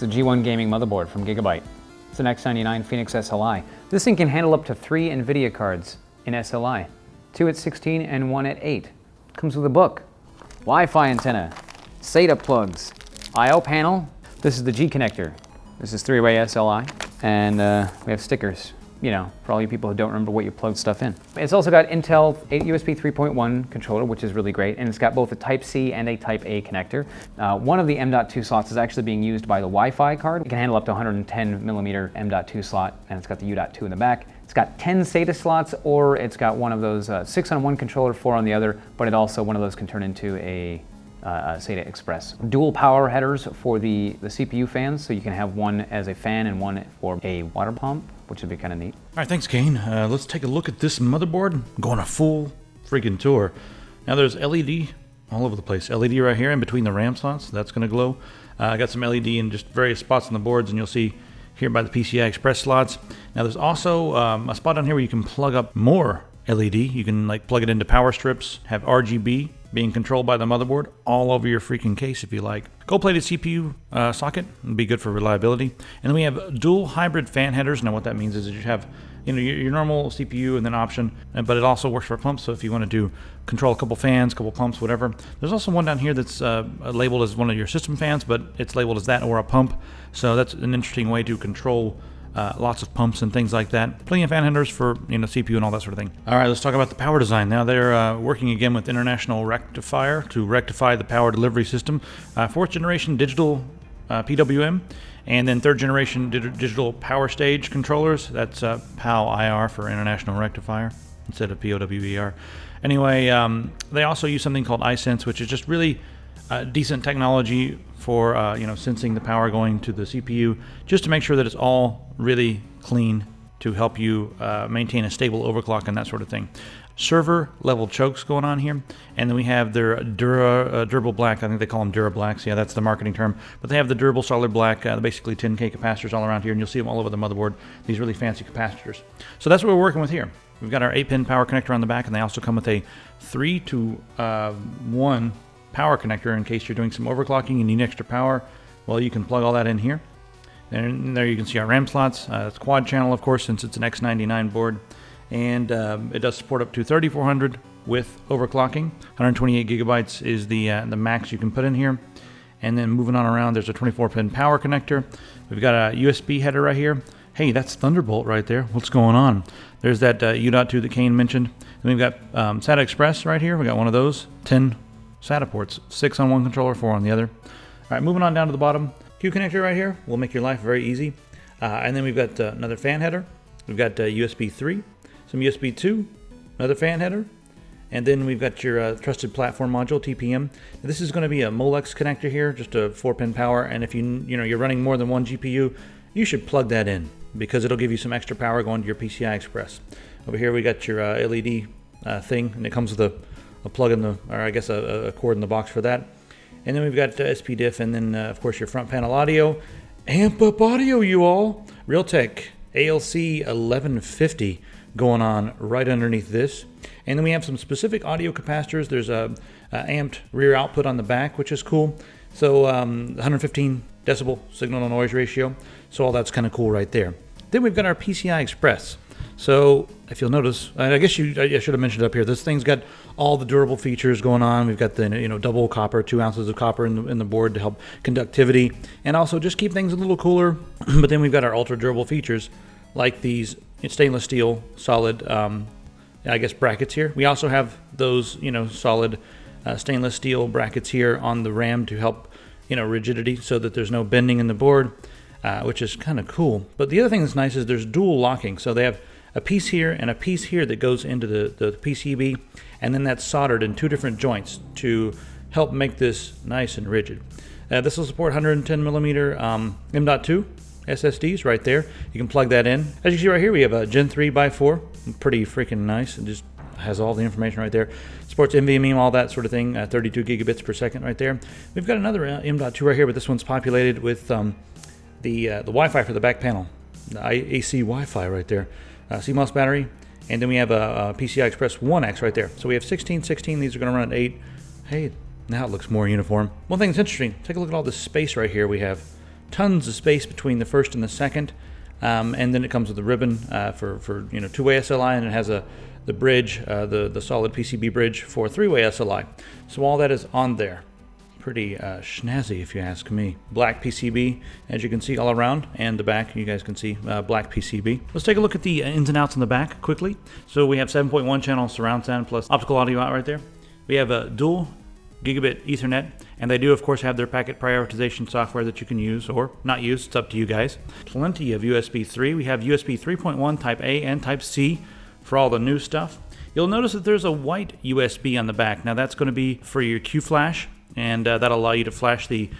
It's a G1 gaming motherboard from Gigabyte. It's an X99 Phoenix SLI. This thing can handle up to 3 NVIDIA cards in SLI. 2 at 16 and 1 at 8. Comes with a book. Wi-Fi antenna. SATA plugs. I/O panel. This is the G connector. This is 3-way SLI. And we have stickers, you know, for all you people who don't remember what you plugged stuff in. It's also got Intel USB 3.1 controller, which is really great, and it's got both a Type-C and a Type-A connector. One of the M.2 slots is actually being used by the Wi-Fi card. It can handle up to 110 millimeter M.2 slot, and it's got the U.2 in the back. It's got 10 SATA slots, or it's got one of those 6 on one controller, 4 on the other, but it also, one of those can turn into a Pci Express. Dual power headers for the CPU fans, so you can have one as a fan and one for a water pump, which would be kind of neat. All right, thanks, Kane. Let's take a look at this motherboard. Go on a full freaking tour. Now there's LED all over the place. LED right here in between the RAM slots. That's going to glow. I got some LED in just various spots on the boards, and you'll see here by the PCI Express slots. Now there's also a spot down here where you can plug up more LED. You can like plug it into power strips, have RGB being controlled by the motherboard all over your freaking case if you like. Gold-plated CPU socket would be good for reliability. And then we have dual hybrid fan headers. Now what that means is that you have, you know, your normal CPU and then option, but it also works for pumps. So if you want to do control a couple fans, couple pumps, whatever. There's also one down here that's labeled as one of your system fans, but it's labeled as that or a pump. So that's an interesting way to control lots of pumps and things like that. Plenty of fan headers for, you know, CPU and all that sort of thing. All right, let's talk about the power design. Now they're working again with International Rectifier to rectify the power delivery system. 4th generation digital PWM, and then 3rd generation digital power stage controllers. That's PAL-IR for International Rectifier instead of POWER. Anyway, they also use something called iSense, which is just really decent technology for you know, sensing the power going to the CPU, just to make sure that it's all really clean to help you maintain a stable overclock and that sort of thing. Server level chokes going on here, and then we have their durable black. I think they call them Dura Blacks. Yeah, that's the marketing term. But they have the durable solid black, basically 10K capacitors all around here, and you'll see them all over the motherboard. These really fancy capacitors. So that's what we're working with here. We've got our 8-pin power connector on the back, and they also come with a 3-to-1 power connector in case you're doing some overclocking and need extra power. Well, you can plug all that in here. And there you can see our RAM slots. It's quad channel, of course, since it's an X99 board. And it does support up to 3400 with overclocking. 128 gigabytes is the max you can put in here. And then moving on around, there's a 24-pin power connector. We've got a USB header right here. Hey, that's Thunderbolt right there. What's going on? There's that U.2 that Kane mentioned. And we've got Pci Express right here. We got one of those. 10 SATA ports. 6 on one controller, 4 on the other. All right, moving on down to the bottom. Q connector right here will make your life very easy. And then we've got another fan header. We've got USB 3, some USB 2, another fan header. And then we've got your trusted platform module, TPM. This is going to be a Molex connector here, just a 4-pin power. And if you're running more than one GPU, you should plug that in because it'll give you some extra power going to your PCI Express. Over here we got your LED thing, and it comes with a plug in or I guess a cord in the box for that. And then we've got SPDIF, and then of course your front panel audio. Amp up audio, you all. Realtek ALC 1150 going on right underneath this. And then we have some specific audio capacitors. There's a amped rear output on the back, which is cool. So 115 decibel signal to noise ratio. So all that's kind of cool right there. Then we've got our PCI Express. So if you'll notice, I guess I should have mentioned it up here, this thing's got all the durable features going on. We've got the double copper, 2 ounces of copper in the board to help conductivity, and also just keep things a little cooler. But then we've got our ultra durable features like these stainless steel solid, I guess, brackets here. We also have those solid stainless steel brackets here on the RAM to help rigidity, so that there's no bending in the board, which is kind of cool. But the other thing that's nice is there's dual locking, so they have a piece here and a piece here that goes into the PCB, and then that's soldered in 2 different joints to help make this nice and rigid. This will support 110 millimeter M.2 SSDs right there. You can plug that in. As you see right here, we have a Gen 3 x 4. Pretty freaking nice. It just has all the information right there. Supports NVMe, all that sort of thing. 32 gigabits per second right there. We've got another M.2 right here, but this one's populated with the Wi-Fi for the back panel. The AC Wi-Fi right there. CMOS battery, and then we have a PCI Express 1X right there. So we have 16, 16. These are going to run at 8. Hey, now it looks more uniform. One thing that's interesting, take a look at all this space right here we have tons of space between the first and the second. And then it comes with a ribbon for two-way SLI, and it has the bridge, the solid PCB bridge for three-way SLI. So all that is on there. Pretty snazzy, if you ask me. Black PCB, as you can see all around, and the back, you guys can see black PCB. Let's take a look at the ins and outs on the back quickly. So we have 7.1 channel surround sound plus optical audio out right there. We have a dual gigabit Ethernet, and they do of course have their packet prioritization software that you can use or not use. It's up to you guys. Plenty of USB 3. We have USB 3.1 Type A and Type C for all the new stuff. You'll notice that there's a white USB on the back. Now that's going to be for your Q flash, and that'll allow you to flash the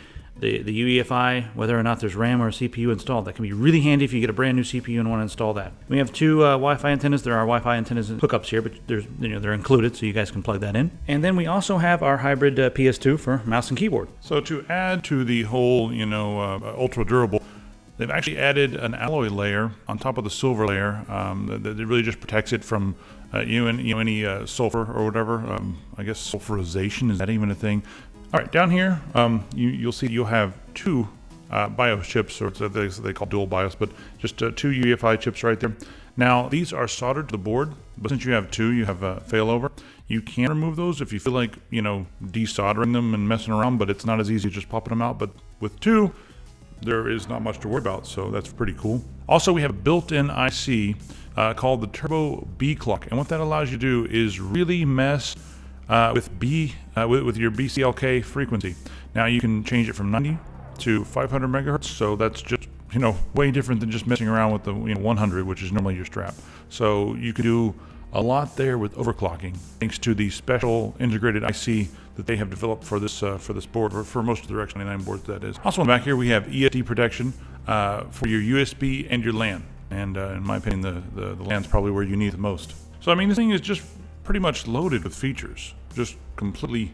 UEFI, whether or not there's RAM or CPU installed. That can be really handy if you get a brand new CPU and want to install that. We have two Wi-Fi antennas. There are Wi-Fi antennas and hookups here, but they're included, so you guys can plug that in. And then we also have our hybrid PS2 for mouse and keyboard. So to add to the whole, ultra durable, they've actually added an alloy layer on top of the silver layer that really just protects it from any sulfur or whatever. I guess sulfurization, is that even a thing? All right, down here, you'll see you'll have two Biochips, or they call dual BIOS, but just two UEFI chips right there. Now, these are soldered to the board, but since you have two, you have a failover. You can remove those if you feel like, desoldering them and messing around, but it's not as easy as just popping them out. But with two, there is not much to worry about, so that's pretty cool. Also, we have a built-in IC called the Turbo B Clock, and what that allows you to do is really mess with your BCLK frequency. Now you can change it from 90 to 500 megahertz, so that's just way different than just messing around with the 100, which is normally your strap. So you can do a lot there with overclocking, thanks to the special integrated IC that they have developed for this board, or for most of the X99 boards, that is. Also, in the back here we have ESD protection for your USB and your LAN, and in my opinion, the LAN's probably where you need it the most. So I mean, this thing is just pretty much loaded with features, just completely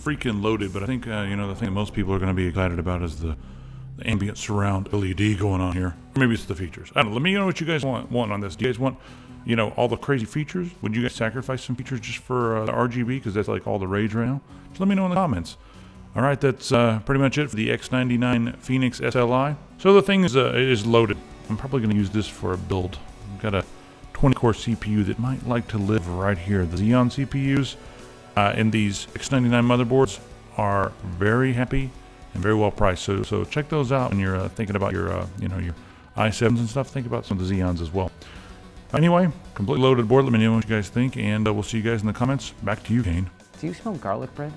freaking loaded. But I think the thing that most people are going to be excited about is the ambient surround LED going on here. Or maybe it's the features. I don't know. Let me know what you guys want on this. Do you guys want all the crazy features? Would you guys sacrifice some features just for the RGB, because that's like all the rage right now? Just let me know in the comments. All right, that's pretty much it for the X99 Phoenix SLI. So the thing is loaded. I'm probably going to use this for a build. I've got a 20-core CPU that might like to live right here. The Xeon CPUs in these X99 motherboards are very happy and very well priced. So check those out when you're thinking about your your i7s and stuff. Think about some of the Xeons as well. Anyway, completely loaded board. Let me know what you guys think, and we'll see you guys in the comments. Back to you, Kane. Do you smell garlic bread?